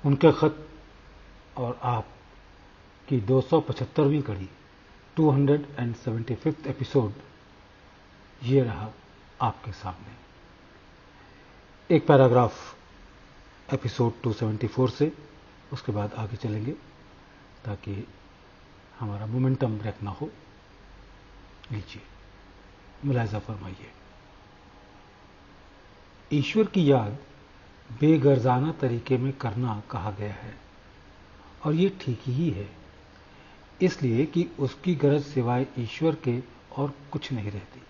ان کے خط اور آپ کی 275ویں کڑی 275 ایپیسوڈ یہ رہا آپ کے سامنے. ایک پیراگراف ایپیسوڈ 274 سے، اس کے بعد آگے چلیں گے تاکہ ہمارا مومنٹم بریک نہ ہو. لیجیے ملاحظہ فرمائیے. ایشور کی یاد بے غرضانہ طریقے میں کرنا کہا گیا ہے، اور یہ ٹھیک ہی ہے، اس لیے کہ اس کی غرض سوائے ایشور کے اور کچھ نہیں رہتی.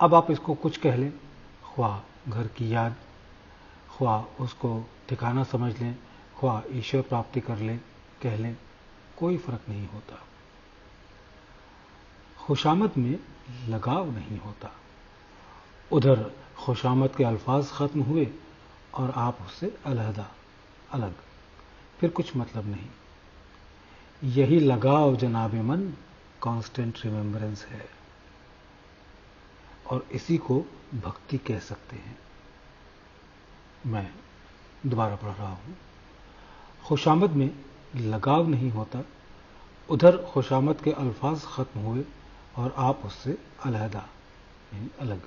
اب آپ اس کو کچھ کہہ لیں، خواہ گھر کی یاد، خواہ اس کو ٹھکانہ سمجھ لیں، خواہ ایشور پراپتی کر لیں، کہہ لیں، کوئی فرق نہیں ہوتا. خوشامد میں لگاؤ نہیں ہوتا. ادھر خوشامد کے الفاظ ختم ہوئے اور آپ اس سے علیحدہ، الگ، پھر کچھ مطلب نہیں. یہی لگاؤ جناب من کانسٹنٹ ریممبرنس ہے، اور اسی کو بھکتی کہہ سکتے ہیں. میں دوبارہ پڑھ رہا ہوں. خوشامد میں لگاؤ نہیں ہوتا. ادھر خوشامد کے الفاظ ختم ہوئے اور آپ اس سے علیحدہ، یعنی الگ،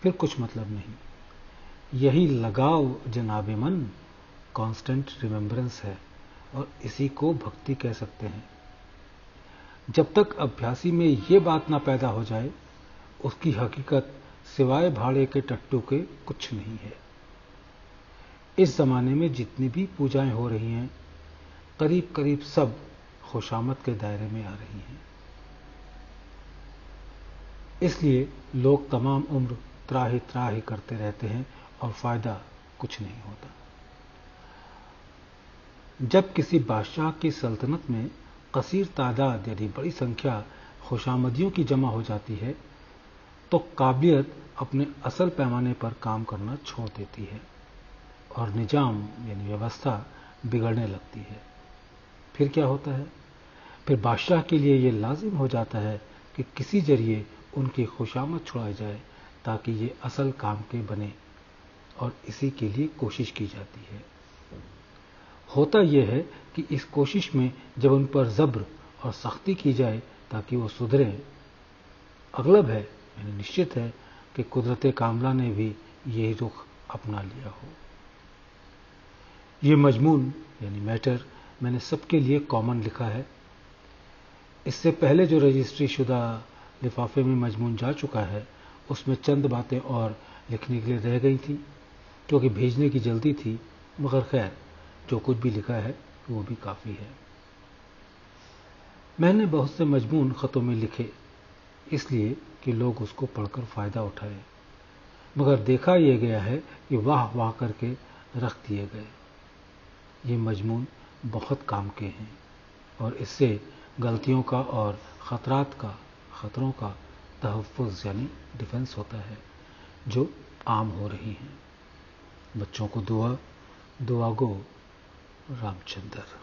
پھر کچھ مطلب نہیں. یہی لگاؤ جناب من کانسٹنٹ ریممبرنس ہے، اور اسی کو بھکتی کہہ سکتے ہیں. جب تک ابھیاسی میں یہ بات نہ پیدا ہو جائے، اس کی حقیقت سوائے بھاڑے کے ٹٹو کے کچھ نہیں ہے. اس زمانے میں جتنی بھی پوجائیں ہو رہی ہیں، قریب قریب سب خوشامد کے دائرے میں آ رہی ہیں. اس لیے لوگ تمام عمر تراہی تراہی کرتے رہتے ہیں اور فائدہ کچھ نہیں ہوتا. جب کسی بادشاہ کی سلطنت میں کثیر تعداد یعنی بڑی سنکھیا خوشامدیوں کی جمع ہو جاتی ہے تو قابلیت اپنے اصل پیمانے پر کام کرنا چھوڑ دیتی ہے اور نظام یعنی ویوستھا بگڑنے لگتی ہے. پھر کیا ہوتا ہے؟ پھر بادشاہ کے لیے یہ لازم ہو جاتا ہے کہ کسی ذریعے ان کی خوشامد چھڑائی جائے تاکہ یہ اصل کام کے بنے، اور اسی کے لیے کوشش کی جاتی ہے. ہوتا یہ ہے کہ اس کوشش میں جب ان پر جبر اور سختی کی جائے تاکہ وہ سدھریں، اغلب ہے یعنی نشچت ہے کہ قدرت کاملہ نے بھی یہی رخ اپنا لیا ہو. یہ مضمون یعنی میٹر میں نے سب کے لیے کامن لکھا ہے. اس سے پہلے جو رجسٹری شدہ لفافے میں مضمون جا چکا ہے، اس میں چند باتیں اور لکھنے کے لیے رہ گئی تھیں کیونکہ بھیجنے کی جلدی تھی، مگر خیر جو کچھ بھی لکھا ہے وہ بھی کافی ہے. میں نے بہت سے مضمون خطوں میں لکھے اس لیے کہ لوگ اس کو پڑھ کر فائدہ اٹھائیں، مگر دیکھا یہ گیا ہے کہ واہ واہ کر کے رکھ دیے گئے. یہ مضمون بہت کام کے ہیں اور اس سے غلطیوں کا اور خطروں کا تحفظ یعنی ڈیفنس ہوتا ہے جو عام ہو رہی ہیں. بچوں کو دعا گو رام چندر.